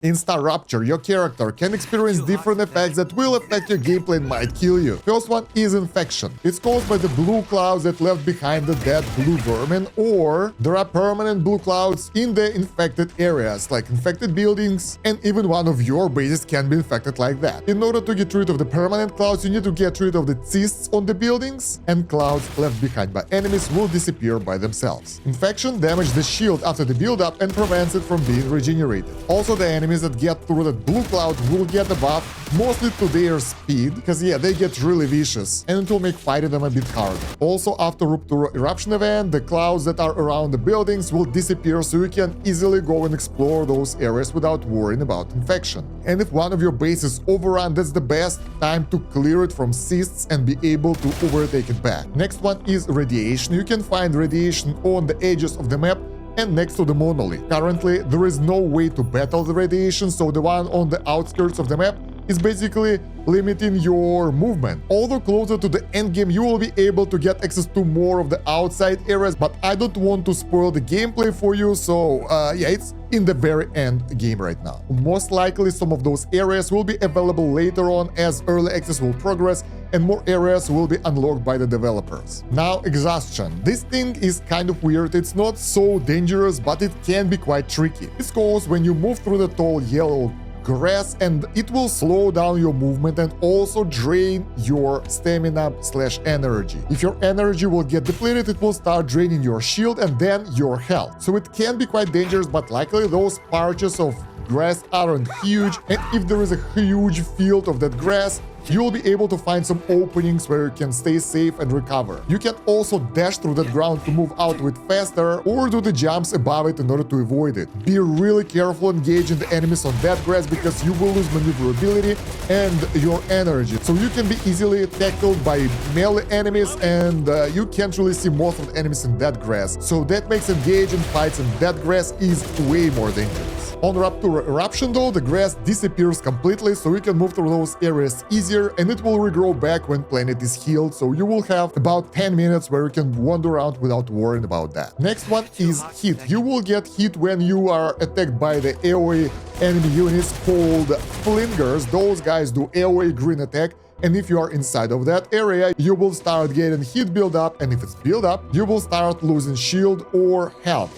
In StarRupture, your character can experience different effects that will affect your gameplay and might kill you. First one is infection. It's caused by the blue clouds that left behind the dead blue vermin, or there are permanent blue clouds in the infected areas, like infected buildings, and even one of your bases can be infected like that. In order to get rid of the permanent clouds, you need to get rid of the cysts on the buildings, and clouds left behind by enemies will disappear by themselves. Infection damages the shield after the build-up and prevents it from being regenerated. Also, the enemies that get through that blue cloud will get a buff, mostly to their speed, because yeah, they get really vicious, and it will make fighting them a bit harder. Also, after Rupture eruption event, the clouds that are around the buildings will disappear, so you can easily go and explore those areas without worrying about infection. And if one of your bases overrun, that's the best time to clear it from cysts and be able to overtake it back. Next one is radiation. You can find radiation on the edges of the map and next to the monolith. Currently, there is no way to battle the radiation, so the one on the outskirts of the map is basically limiting your movement. Although closer to the end game, you will be able to get access to more of the outside areas, but I don't want to spoil the gameplay for you, so yeah, it's in the very end game right now. Most likely, some of those areas will be available later on as early access will progress and more areas will be unlocked by the developers. Now, exhaustion. This thing is kind of weird. It's not so dangerous, but it can be quite tricky. It's caused when you move through the tall yellow grass, and it will slow down your movement and also drain your stamina/energy. If your energy will get depleted, it will start draining your shield and then your health. So it can be quite dangerous, but luckily those patches of grass aren't huge, and if there is a huge field of that grass, you will be able to find some openings where you can stay safe and recover. You can also dash through that ground to move out of it faster, or do the jumps above it in order to avoid it. Be really careful engaging the enemies on that grass, because you will lose maneuverability and your energy. So you can be easily tackled by melee enemies, and you can't really see most of the enemies in that grass. So that makes engaging fights in that grass is way more dangerous. On Rupture eruption though, the grass disappears completely, so you can move through those areas easier, and it will regrow back when planet is healed, so you will have about 10 minutes where you can wander around without worrying about that. Next one is hit. You will get hit when you are attacked by the AoE enemy units called flingers. Those guys do AoE green attack, and if you are inside of that area, you will start getting hit build up, and if it's build up, you will start losing shield or health.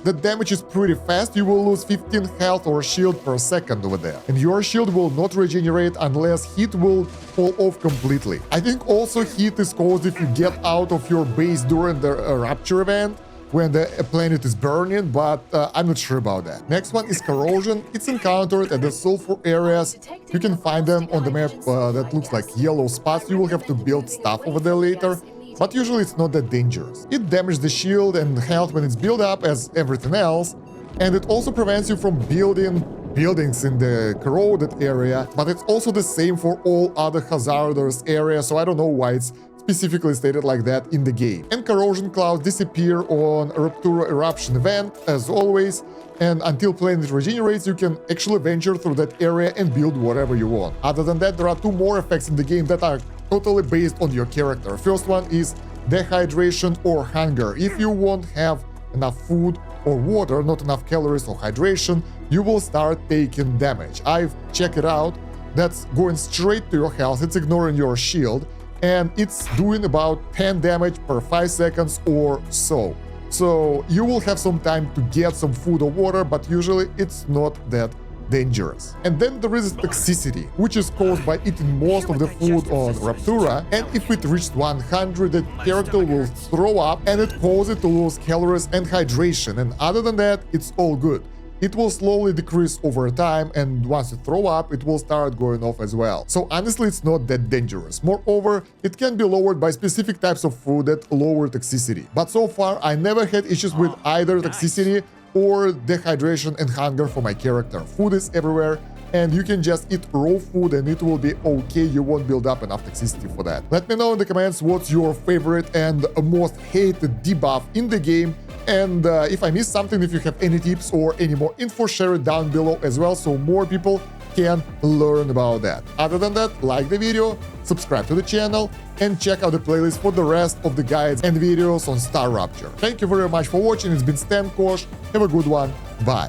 The damage is pretty fast. You will lose 15 health or shield per second over there, and your shield will not regenerate unless hit will fall off completely. I think also hit is caused if you get out of your base during the Rupture event, when the planet is burning, but I'm not sure about that. Next one is corrosion. It's encountered at the sulfur areas. You can find them on the map that looks like yellow spots. You will have to build stuff over there later, but usually it's not that dangerous. It damages the shield and health when it's built up as everything else, and it also prevents you from building buildings in the corroded area, but it's also the same for all other hazardous areas, so I don't know why it's specifically stated like that in the game. And corrosion clouds disappear on Rupture eruption event, as always, and until planet regenerates, you can actually venture through that area and build whatever you want. Other than that, there are two more effects in the game that are totally based on your character. First one is dehydration or hunger. If you won't have enough food or water, not enough calories or hydration, you will start taking damage. I've checked it out. That's going straight to your health. It's ignoring your shield, and it's doing about 10 damage per 5 seconds or so. So you will have some time to get some food or water, but usually it's not that dangerous. And then there is toxicity, which is caused by eating most of the food on Rupture, and if it reached 100, the character will throw up, and it causes it to lose calories and hydration, and other than that, it's all good. It will slowly decrease over time, and once you throw up, it will start going off as well. So honestly, it's not that dangerous. Moreover, it can be lowered by specific types of food that lower toxicity. But so far, I never had issues with either toxicity or dehydration and hunger for my character. Food is everywhere, and you can just eat raw food and it will be okay. You won't build up enough toxicity for that. Let me know in the comments what's your favorite and most hated debuff in the game. And if I missed something, if you have any tips or any more info, share it down below as well, so more people can learn about that. Other than that, like the video, subscribe to the channel, and check out the playlist for the rest of the guides and videos on StarRupture. Thank you very much for watching. It's been Kosh. Have a good one. Bye.